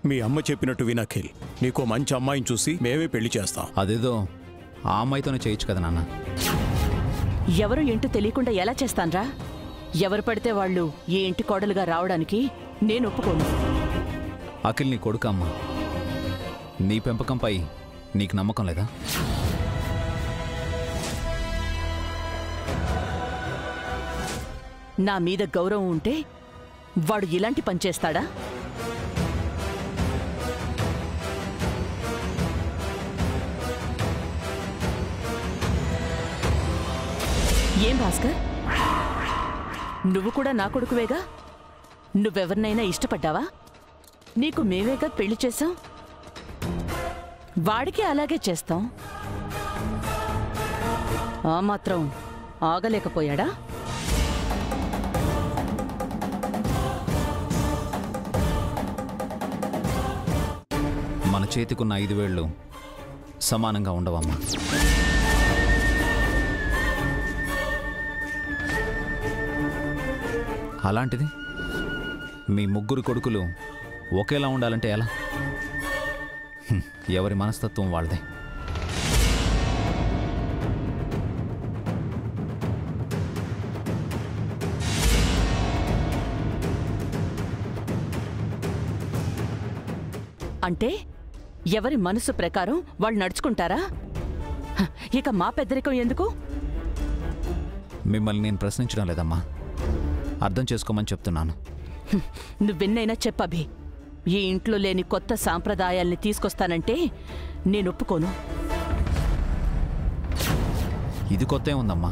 మీ అమ్మ చెప్పినట్టు వినఖిల్, నీకో మంచి అమ్మాయిని చూసి మేమే పెళ్లి చేస్తాం. అదేదో ఆ అమ్మాయితోనే చేయొచ్చు కదా నాన్న. ఎవరు ఏంటో తెలియకుండా ఎలా చేస్తాన్రా? ఎవరు పడితే వాళ్ళు ఈ ఇంటి కోడలుగా రావడానికి నేను ఒప్పుకోను. అఖిల్ నీ కొడుకు అమ్మ, నీ పెంపకంపై నీకు నమ్మకం లేదా? నా మీద గౌరవం ఉంటే వాడు ఇలాంటి పని చేస్తాడా? ఏం భాస్కర్, నువ్వు కూడా నా కొడుకువేగా? నువ్వెవరినైనా ఇష్టపడ్డావా? నీకు మేమేగా పెళ్లి చేశాం, వాడికి అలాగే చేస్తాం. ఆ మాత్రం ఆగలేకపోయాడా? మన చేతికున్న 5 వేళ్ళు సమానంగా ఉండవమ్మా. అలాంటిది మీ ముగ్గురు కొడుకులు ఒకేలా ఉండాలంటే ఎలా? ఎవరి మనస్తత్వం వాళ్ళదే. అంటే ఎవరి మనసు ప్రకారం వాళ్ళు నడుచుకుంటారా? ఇక మా పెద్దరికం ఎందుకు? మిమ్మల్ని నేను ప్రశ్నించడం లేదమ్మా, అర్థం చేసుకోమని చెప్తున్నాను. నువ్వెన్నైనా చెప్పభి, ఈ ఇంట్లో లేని కొత్త సాంప్రదాయాల్ని తీసుకొస్తానంటే నేను ఒప్పుకోను. ఇది కొత్త ఉందమ్మా.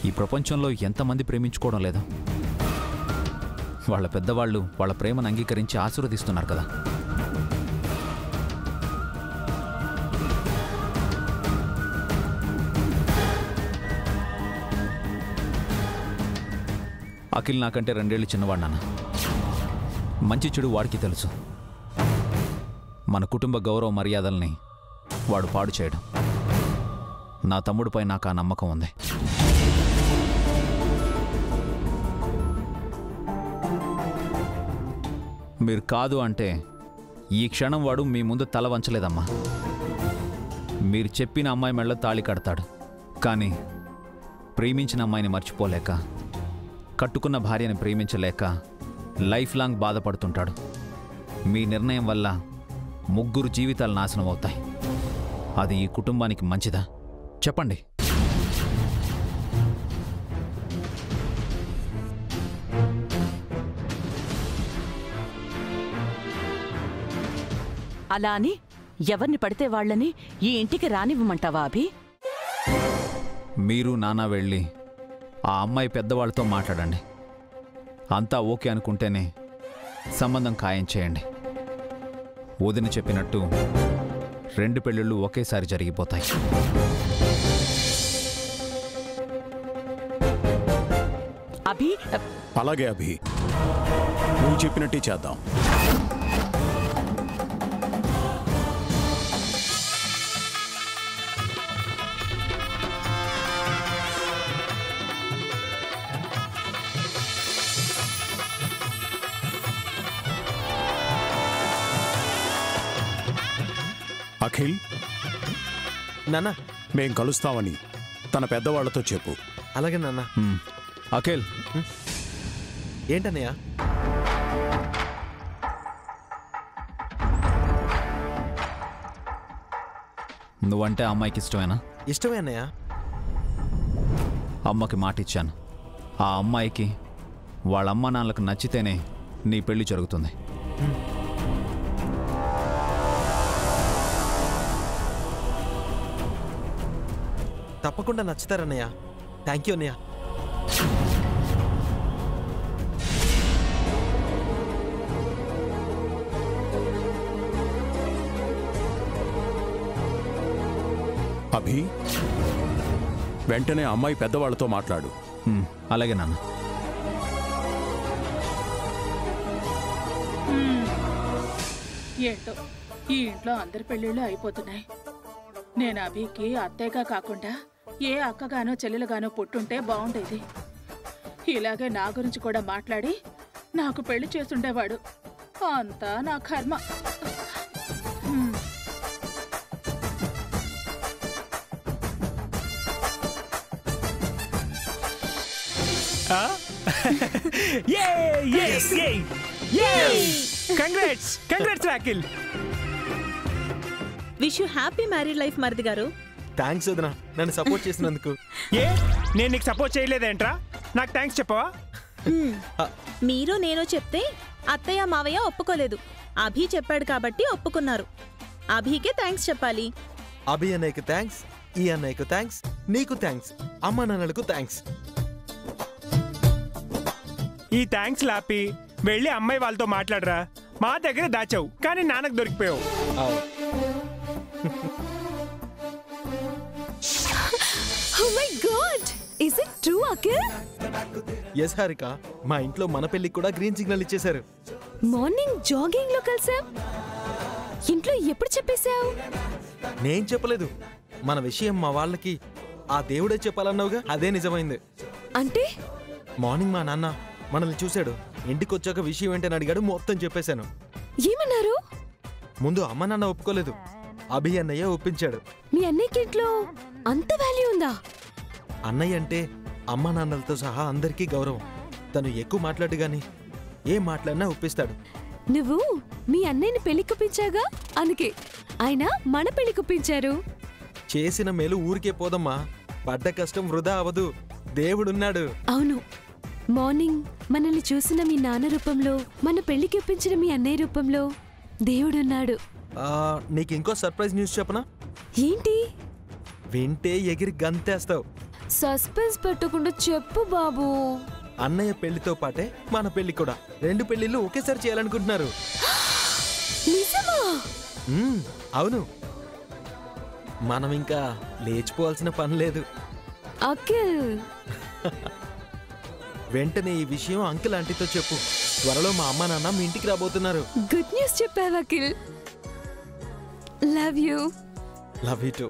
ఈ ప్రపంచంలో ఎంతమంది ప్రేమించుకోవడం లేదు? వాళ్ళ పెద్దవాళ్ళు వాళ్ళ ప్రేమను అంగీకరించి ఆశీర్వదిస్తున్నారు కదా. అఖిల్ నాకంటే 2 ఏళ్ళు చిన్నవాడు నాన్న. మంచి చెడు వాడికి తెలుసు. మన కుటుంబ గౌరవ మర్యాదల్ని వాడు పాడు చేయడం. నా తమ్ముడిపై నాకు ఆ నమ్మకం ఉంది. మీరు కాదు అంటే ఈ క్షణం వాడు మీ ముందు తల వంచలేదమ్మా. మీరు చెప్పిన అమ్మాయి మెళ్ళ తాళి కడతాడు, కానీ ప్రేమించిన అమ్మాయిని మర్చిపోలేక, కట్టుకున్న భార్యని ప్రేమించలేక లైఫ్ లాంగ్ బాధపడుతుంటాడు. మీ నిర్ణయం వల్ల ముగ్గురు జీవితాలు నాశనం అవుతాయి. అది ఈ కుటుంబానికి మంచిదా చెప్పండి? అలా అని ఎవరిని పడితే వాళ్ళని ఈ ఇంటికి రానివ్వమంటావా అభి? మీరు నాన్న వెళ్ళి ఆ అమ్మాయి పెద్దవాళ్ళతో మాట్లాడండి. అంతా ఓకే అనుకుంటేనే సంబంధం ఖాయం చేయండి. వదిన చెప్పినట్టు 2 పెళ్ళిళ్ళు ఒకేసారి జరిగిపోతాయి. అభి, అలాగే అభి, నువ్వు చెప్పినట్టే చేద్దాం. అఖిల్, నాన్న మేం కలుస్తామని తన పెద్దవాళ్లతో చెప్పు. అలాగే నాన్న. అఖిల్, ఏంటన్నయ్య? నువ్వంటే అమ్మాయికి ఇష్టమేనా? ఇష్టమే అన్నయ్య. అమ్మకి మాట ఇచ్చాను. ఆ అమ్మాయికి వాళ్ళ అమ్మ నాన్నలకు నచ్చితేనే నీ పెళ్లి జరుగుతుంది. తప్పకుండా నచ్చుతారన్నయ్య. థ్యాంక్ యూ అన్నయ్య. అభి, వెంటనే అమ్మాయి పెద్దవాళ్లతో మాట్లాడు. అలాగే నాన్న. ఏంటో ఈ ఇంట్లో అందరి పెళ్ళిళ్ళు అయిపోతున్నాయి. నేను అభికి అత్తయ్యగా కాకుండా ఏ అక్కగానో చెల్లెలుగానో పుట్టుంటే బాగుండేది. ఇలాగే నా గురించి కూడా మాట్లాడి నాకు పెళ్లి చేస్తుండేవాడు. అంతా నా కర్మ. కంగ్రాట్స్ రాకిల్. Wish you happy married life మరిది గారు. థ్యాంక్స్ వదినా నన్ను సపోర్ట్ చేసినందుకు. నేను నీకు సపోర్ట్ చేయలేదేంట్రా? నాకు థ్యాంక్స్ చెప్పవా? మీరు నేను చెప్తే అత్తయ్య మావయ్య ఒప్పుకోలేదు. అభి చెప్పాడు కాబట్టి ఒప్పుకున్నారు. అభికే థ్యాంక్స్ చెప్పాలి. అభి అన్నయ్యకు థ్యాంక్స్, ఈ అన్నయ్యకు థ్యాంక్స్, నీకు థ్యాంక్స్, అమ్మ నాన్నలకు థ్యాంక్స్. ఈ థ్యాంక్స్ లాపి వెళ్ళి అమ్మాయి వాళ్ళతో మాట్లాడరా. మా దగ్గర దాచావు కానీ నాన్నకు దొరికిపోయావు. Oh my God! Is it true, Akhil? Yes Harika, మా ఇంట్లో మన పెళ్లికి కూడా గ్రీన్ సిగ్నల్ ఇచ్చేశారు. మార్నింగ్ జాగింగ్ లో కలిసాం. ఇంట్లో ఎప్పుడు చెప్పేశావు? నేను చెప్పలేదు. మన విషయం మా వాళ్ళకి ఆ దేవుడే చెప్పాలన్నావుగా, అదే నిజమైంది. అంటే మార్నింగ్ మా నాన్న మనల్ని చూశాడు. ఇంటికి వచ్చాక విషయం ఏంటని అడిగాడు. మొత్తం చెప్పేశాను. ఏమన్నారు? ముందు అమ్మ నాన్న ఒప్పుకోలేదు. అభి అన్నయ్య ఒప్పించాడు. మీ అన్నయ్యకి ఇంట్లో అంత వాల్యూ ఉందా? అన్నయ్య అంటే అమ్మ నాన్నలతో సహా అందరికీ గౌరవం. తను ఎక్కువ మాట్లాడు గాని ఏం మాట్లాడినా ఒప్పిస్తాడు. నువ్వు మీ అన్నయ్యని పెళ్లికొప్పించాగా, అందుకే ఆయన మన పెళ్లికొప్పించారు. చేసిన మేలు ఊరికే పోదమ్మా. పడ్డ కష్టం వృధా అవదు. దేవుడున్నాడు. అవును, మార్నింగ్ మనల్ని చూసిన మీ నాన్న రూపంలో, మన పెళ్లికి ఒప్పించిన మీ అన్నయ్య రూపంలో దేవుడున్నాడు. నీకు ఇంకో సర్ప్రైజ్ న్యూస్ చెప్పనా? ఏంటి? వింటే ఎగిరి గంతేస్తావు. సస్పెన్స్ పెట్టకుండా చెప్పు బాబు. అన్నయ్య పెళ్లితో పాటే మన పెళ్లి కూడా. 2 పెళ్లిళ్ళు ఒకేసారి చేయాలనుకుంటున్నారు. నిజమా? అవును. మనం ఇంకా లేచిపోవాల్సిన పని లేదు. అఖిల్, వెంటనే ఈ విషయం అంకుల్ ఆంటీతో చెప్పు. త్వరలో మా అమ్మ నాన్న మీ ఇంటికి రాబోతున్నారు. గుడ్ న్యూస్ చెప్పావు Akhil. Love you. Love you to.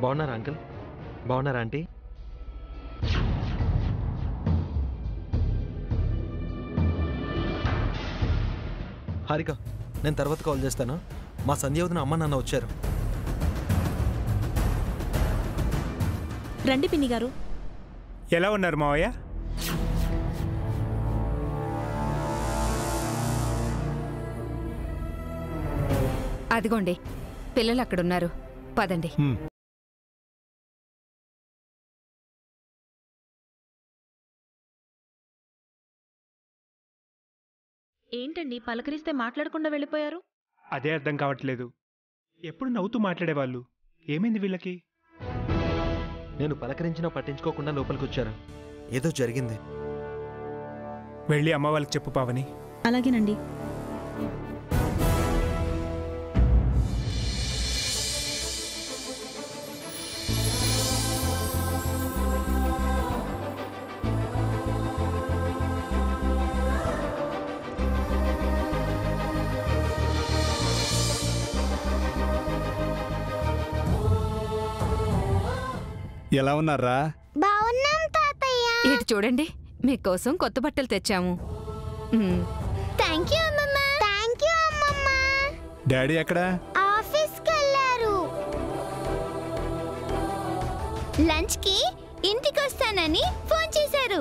బాగున్నారా అంకుల్? బాగున్నారా ఆంటీ? హారిక, నేను తర్వాత కాల్ చేస్తాను. మా సంధ్యావదిన అమ్మ నాన్న వచ్చారు. రండి పిన్ని గారు. ఎలా ఉన్నారు మావయ్య? అదిగోండి పిల్లలు అక్కడున్నారు, పదండి. ఏంటండి పలకరిస్తే మాట్లాడకుండా వెళ్ళిపోయారు? అదే అర్థం కావట్లేదు. ఎప్పుడు నవ్వుతూ మాట్లాడేవాళ్ళు, ఏమైంది వీళ్ళకి? నేను పలకరించినా పట్టించుకోకుండా లోపలికి వచ్చారు. ఏదో జరిగింది. వెళ్ళి అమ్మ వాళ్ళకి చెప్పు పావని. అలాగేనండి. ఎలా ఉన్నారా? బాగున్నాం తాతయ్య. ఇటు చూడండి, మీకోసం కొత్త బట్టలు తెచ్చాము. థ్యాంక్ యూ అమ్మమ్మ. థ్యాంక్ యూ అమ్మమ్మ. డాడీ ఎక్కడా? ఆఫీస్కి వెళ్ళారు. లంచ్ కి ఇంటికి వస్తానని ఫోన్ చేశారు.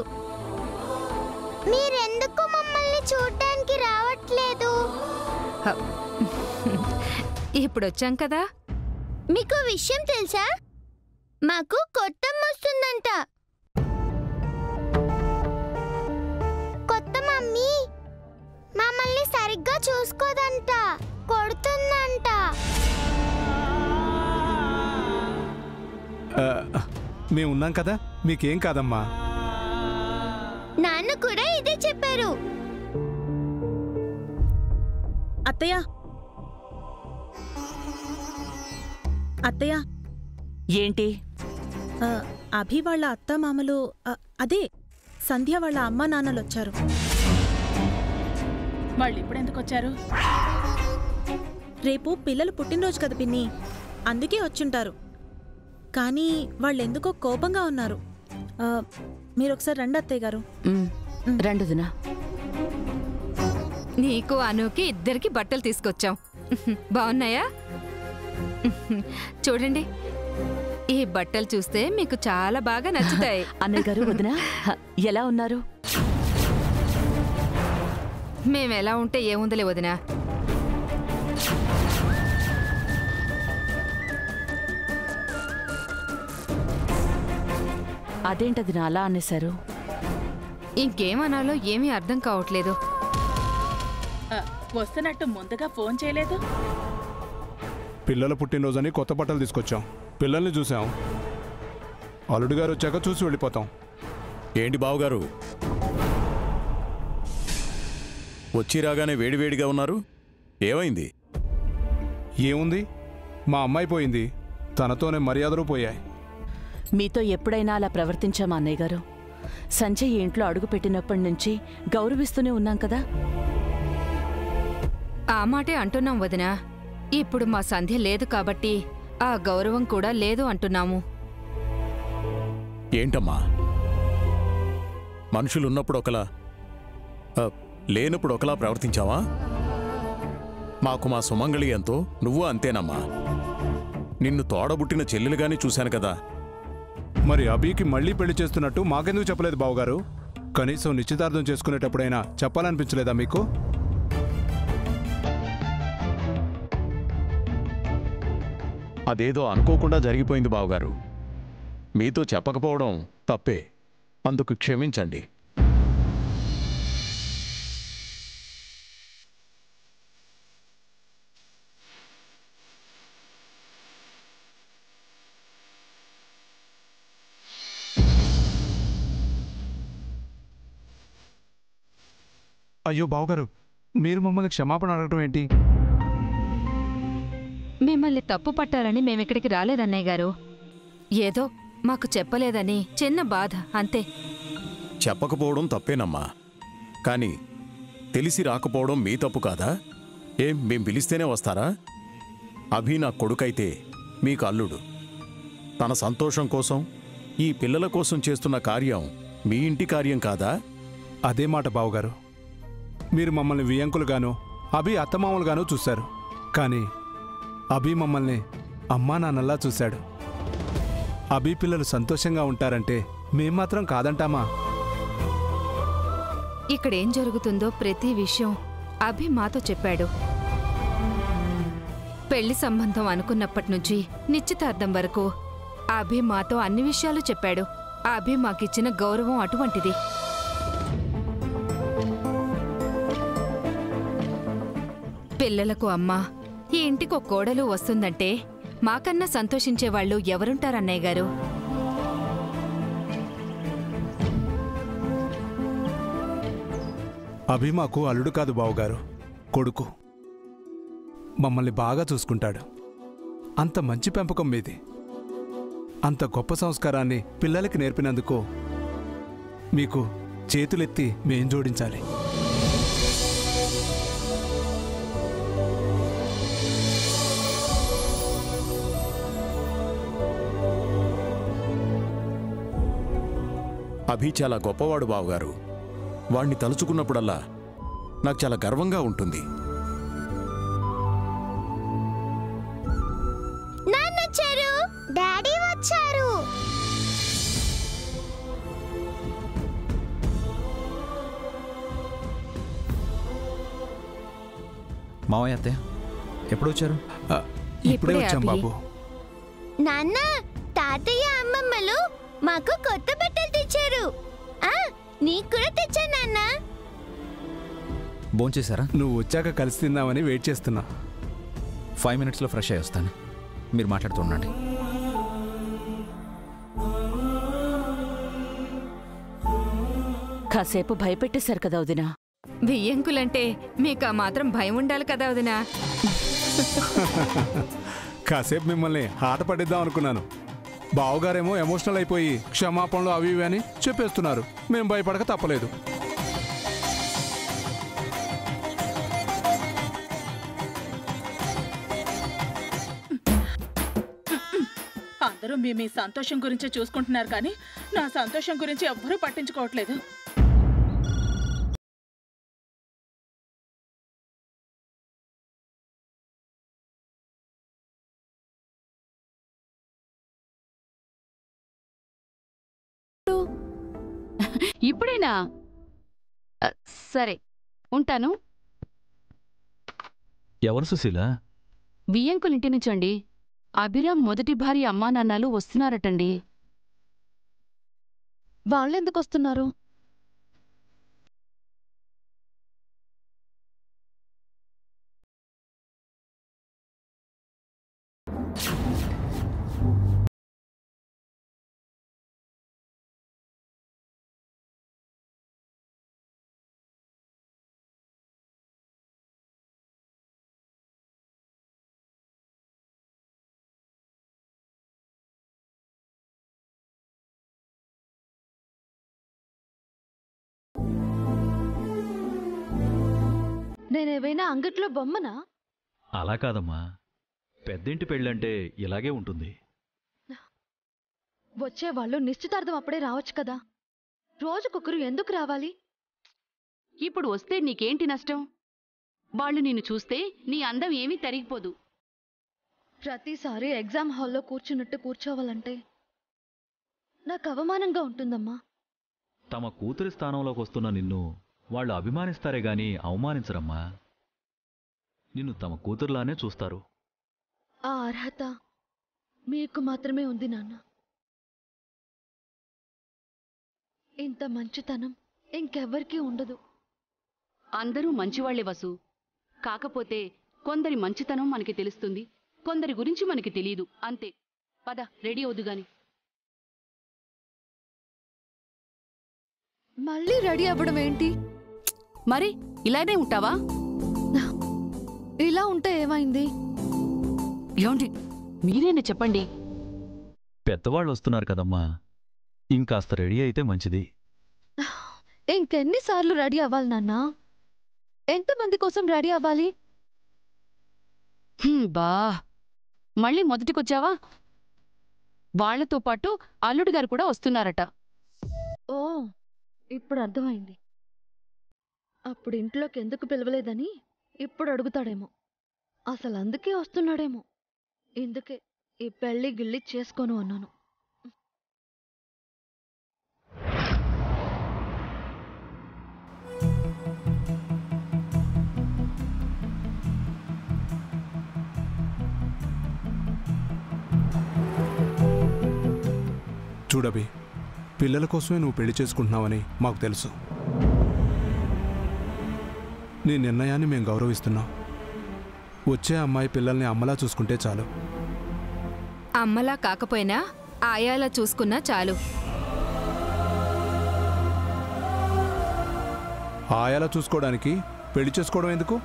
మీరెందుకు మమ్మల్ని చూడడానికి రావట్లేదు? ఇప్పుడు వచ్చాం కదా. మీకు విషయం తెలుసా? మాకు కొట్టం వస్తుందంట. చూసుకోదంట, కొడుతుందంట. మేమున్నాం కదా, మీకేం కాదమ్మా. నాన్న కూడా ఇదే చెప్పారు. అత్తయ్య, అత్తయ్య, ఏంటి? అభి వాళ్ళ అత్త మామలు, అదే సంధ్య వాళ్ళ అమ్మ నాన్నలు వచ్చారు. వాళ్ళు ఇప్పుడెందుకు వచ్చారు? రేపు పిల్లలు పుట్టినరోజు కదా పిన్ని, అందుకే వచ్చుంటారు. కానీ వాళ్ళెందుకో కోపంగా ఉన్నారు. మీరొకసారి రండి అత్తయ్య గారు. రండుదినా. నీకు అనుకి ఇద్దరికి బట్టలు తీసుకొచ్చాం. బాగున్నాయా? చూడండి, ఈ బట్టలు చూస్తే మీకు చాలా బాగా నచ్చుతాయి. అన్నయ్య గారు, వదినా ఎలా ఉన్నారు? మేమెలా ఉంటే ఏముందలే వదినా. అదేంటదినా అలా అనేశారు? ఇంకేమనాలో ఏమీ అర్థం కావట్లేదు. వస్తున్నట్టు ముందుగా ఫోన్ చేయలేదు. పిల్లల పుట్టినరోజని కొత్త బట్టలు తీసుకొచ్చాం. పిల్లల్ని చూసాం. అల్లుడు గారు వచ్చాక చూసి వెళ్ళిపోతాం. ఏంటి బావగారు, వచ్చి రాగానే వేడివేడిగా ఉన్నారు? ఏమైంది? ఏముంది, మా అమ్మాయి పోయింది, తనతోనే మర్యాదలు పోయాయి. మీతో ఎప్పుడైనా అలా ప్రవర్తించామా అన్నయ్య గారు? సంజయ్ ఇంట్లో అడుగు పెట్టినప్పటి నుంచి గౌరవిస్తూనే ఉన్నాం కదా. ఆ మాటే అంటున్నాం వదినా. ఇప్పుడు మా సంధ్య లేదు కాబట్టి ఆ గౌరవం కూడా లేదు అంటున్నాము. ఏంటమ్మా, మనుషులున్నప్పుడు ఒకలా, లేనప్పుడు ఒకలా ప్రవర్తించావా? మాకు మా సుమంగళి ఎంతో, నువ్వు అంతేనమ్మా. నిన్ను తోడబుట్టిన చెల్లెలుగానే చూశాను కదా. మరి అభికి మళ్ళీ పెళ్లి చేస్తున్నట్టు మాకెందుకు చెప్పలేదు బావగారు? కనీసం నిశ్చితార్థం చేసుకునేటప్పుడైనా చెప్పాలనిపించలేదా మీకు? అదేదో అనుకోకుండా జరిగిపోయింది బావగారు. మీతో చెప్పకపోవడం తప్పే, అందుకు క్షమించండి. అయ్యో బావగారు, మీరు మమ్మల్ని క్షమాపణ అడగటం ఏంటి? మిమ్మల్ని తప్పు పట్టాలని మేమిక్కడికి రాలేదన్నయ్య గారు. ఏదో మాకు చెప్పలేదని చిన్న బాధ అంతే. చెప్పకపోవడం తప్పేనమ్మా, కానీ తెలిసి రాకపోవడం మీ తప్పు కాదా? మేం పిలిస్తేనే వస్తారా? అభి నా కొడుకైతే మీకు అల్లుడు. తన సంతోషం కోసం, ఈ పిల్లల కోసం చేస్తున్న కార్యం మీ ఇంటి కార్యం కాదా? అదే మాట బావగారు. మీరు మమ్మల్ని వియంకులుగాను, అభి అత్తమామలుగాను చూశారు. కానీ అభి మమ్మల్ని అమ్మా నాన్నల్లా చూశాడు. అభి పిల్లలు సంతోషంగా ఉంటారంటే మేం మాత్రం కాదంటామా? ఇక్కడేం జరుగుతుందో ప్రతి విషయం అభి మాతో చెప్పాడు. పెళ్లి సంబంధం అనుకున్నప్పటి నుంచి నిశ్చితార్థం వరకు అభి మాతో అన్ని విషయాలు చెప్పాడు. అభి మాకిచ్చిన గౌరవం అటువంటిది. పిల్లలకు అమ్మ, ఈ ఇంటికో కోడలు వస్తుందంటే మాకన్నా సంతోషించేవాళ్లు ఎవరుంటారన్నయ్య గారు? అభి మాకు అల్లుడు కాదు బావగారు, కొడుకు. మమ్మల్ని బాగా చూసుకుంటాడు. అంత మంచి పెంపకం మీది. అంత గొప్ప సంస్కారాన్ని పిల్లలకి నేర్పినందుకు మీకు చేతులెత్తి మేం జోడించాలి. అభి చాలా గొప్పవాడు బావగారు. వాణ్ణి తలుచుకున్నప్పుడల్లా నాకు చాలా గర్వంగా ఉంటుంది. నాన్నొచ్చారు, డాడీ వచ్చారు. మావయ్య, అత్తయ్య ఎప్పుడు వచ్చారు? ఇప్పుడే వచ్చాం బాబు. నాన్న, తాతయ్య అమ్మమ్మలు మాకు కొత్త బట్టలు తెచ్చారు. నీకు కూడా తెచ్చా నాన్న. భోంచేశారా? నువ్వు వచ్చాక కలిసి తిందామని వెయిట్ చేస్తున్నా. 5 మినిట్స్లో ఫ్రెష్ అయ్యి వస్తాను. మీరు మాట్లాడుతూ ఉండండి. కాసేపు భయపెట్టేశారు కదా వదినా. బియ్యంకులంటే మీకు ఆ మాత్రం భయం ఉండాలి కదా వదినా. కాసేపు మిమ్మల్ని ఆట పడిద్దాం అనుకున్నాను. బావగారేమో ఎమోషనల్ అయిపోయి క్షమాపణలు అవి ఇవి అని చెప్పేస్తున్నారు. మేము భయపడక తప్పలేదు. అందరూ మీ సంతోషం గురించి చూసుకుంటున్నారు కానీ నా సంతోషం గురించి ఎవ్వరూ పట్టించుకోవట్లేదు. ఇప్పుడేనా? సరే ఉంటాను. ఎవరు సుశీల? బియ్యంకుల ఇంటి నుంచండి. అభిరామ్ మొదటి భార్య అమ్మా నాన్నలు వస్తున్నారటండి. వాళ్ళెందుకు వస్తున్నారు? నేనేవైనా అంగట్లో బొమ్మనా? అలా కాదమ్మా, పెద్దింటి పెళ్ళంటే ఇలాగే ఉంటుంది. వచ్చేవాళ్ళు నిశ్చితార్థం అప్పుడే రావచ్చు కదా. రోజుకొకరు ఎందుకు రావాలి? ఇప్పుడు వస్తే నీకేంటి నష్టం? వాళ్ళు నిన్ను చూస్తే నీ అందం ఏమీ తరిగిపోదు. ప్రతిసారి ఎగ్జామ్ హాల్లో కూర్చున్నట్టు కూర్చోవాలంటే నాకు అవమానంగా ఉంటుందమ్మా. తమ కూతురి స్థానంలోకి వస్తున్న నిన్ను వాళ్ళు అభిమానిస్తారే గాని అవమానించరమ్మా. నిన్ను తమ కూతురులానే చూస్తారు. ఆ అర్హత మీకు మాత్రమే ఉంది నాన్న. ఇంత మంచితనం ఇంకెవ్వరికీ ఉండదు. అందరూ మంచివాళ్లే వసు. కాకపోతే కొందరి మంచితనం మనకి తెలుస్తుంది, కొందరి గురించి మనకి తెలియదు అంతే. పద రెడీ అవుదు గాని. మళ్ళీ రెడీ అవ్వడం ఏంటి? మరి ఇలానే ఉంటావా? ఇలా ఉంటే ఏమైంది? ఏమండి మీరేనే చెప్పండి. పెద్దవాళ్ళు వస్తున్నారు కదమ్మా, ఇంకాస్త రెడీ అయితే మంచిది. ఇంకెన్నిసార్లు రెడీ అవ్వాలి నాన్న? ఎంతమంది కోసం రెడీ అవ్వాలి? బా మళ్ళీ మొదటికొచ్చావా? వాళ్లతో పాటు అల్లుడు గారు కూడా వస్తున్నారట. ఓ ఇప్పుడు అర్థమైంది. అప్పుడు ఇంట్లోకి ఎందుకు పిలవలేదని ఇప్పుడు అడుగుతాడేమో. అసలు అందుకే వస్తున్నాడేమో. ఇందుకే ఈ పెళ్లి గిల్లి చేసుకోను అన్నాను. చూడబి, పిల్లల కోసమే నువ్వు పెళ్లి చేసుకుంటున్నావని మాకు తెలుసు. నీ నిర్ణయాన్ని మేము గౌరవిస్తున్నాం. వచ్చే అమ్మాయి పిల్లల్ని అమ్మలా చూసుకుంటే చాలు. అమ్మలా కాకపోయినా ఆయాలా చూసుకున్నా చాలు. ఆయాలా చూసుకోవడానికి పెళ్లి చేసుకోవడం ఎందుకు?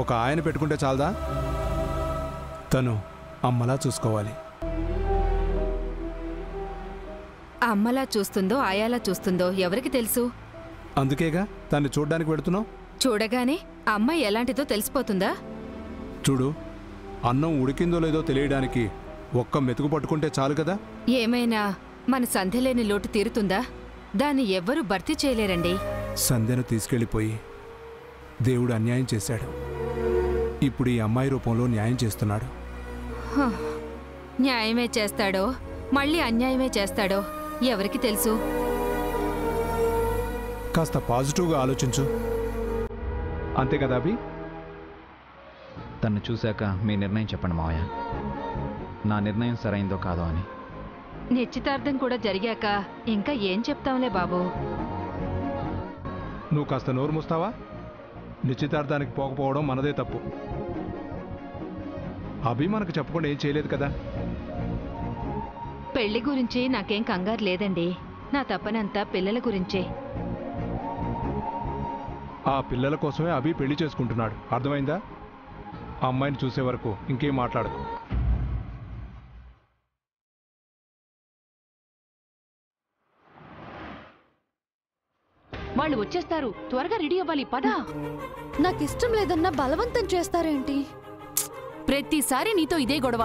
ఒక ఆయన పెట్టుకుంటే చాలదా? తను అమ్మలా చూసుకోవాలి. అమ్మలా చూస్తుందో ఆయాలా చూస్తుందో ఎవరికి తెలుసు? అందుకేగా తన్ని చూడ్డానికి పెడుతున్నావు. చూడగానే అమ్మాయి ఎలాంటిదో తెలిసిపోతుందా? చూడు, అన్నం ఉడికిందో లేదో తెలియడానికి ఒక్క మెతుకు పట్టుకుంటే చాలు కదా. ఏమైనా మన సంధ్యలేని లోటు తీరుతుందా? దాన్ని ఎవ్వరూ భర్తీ చేయలేరండి. సంధ్యను తీసుకెళ్ళిపోయి దేవుడు అన్యాయం చేశాడు. ఇప్పుడు ఈ అమ్మాయి రూపంలో న్యాయం చేస్తున్నాడు. న్యాయమే చేస్తాడో మళ్ళీ అన్యాయమే చేస్తాడో ఎవరికి తెలుసు? కాస్త పాజిటివ్గా ఆలోచించు. అంతే కదా అభి? తను చూశాక మీ నిర్ణయం చెప్పండి మావయ్య. నా నిర్ణయం సరైందో కాదో అని. నిశ్చితార్థం కూడా జరిగాక ఇంకా ఏం చెప్తాంలే బాబు. నువ్వు కాస్త నోరు మూస్తావా? నిశ్చితార్థానికి పోకపోవడం మనదే తప్పు. అభి మనకు చెప్పకుండా ఏం చేయలేదు కదా. పెళ్లి గురించి నాకేం కంగారు లేదండి. నా తప్పనంతా పిల్లల గురించే. ఆ పిల్లల కోసమే అభి పెళ్లి చేసుకుంటున్నాడు. అర్థమైందా? ఆ అమ్మాయిని చూసే వరకు ఇంకేం మాట్లాడకు. వాళ్ళు వచ్చేస్తారు, త్వరగా రెడీ అవ్వాలి. పదా. నాకిష్టం లేదన్నా బలవంతం చేస్తారేంటి? ప్రతిసారి నీతో ఇదే గొడవ.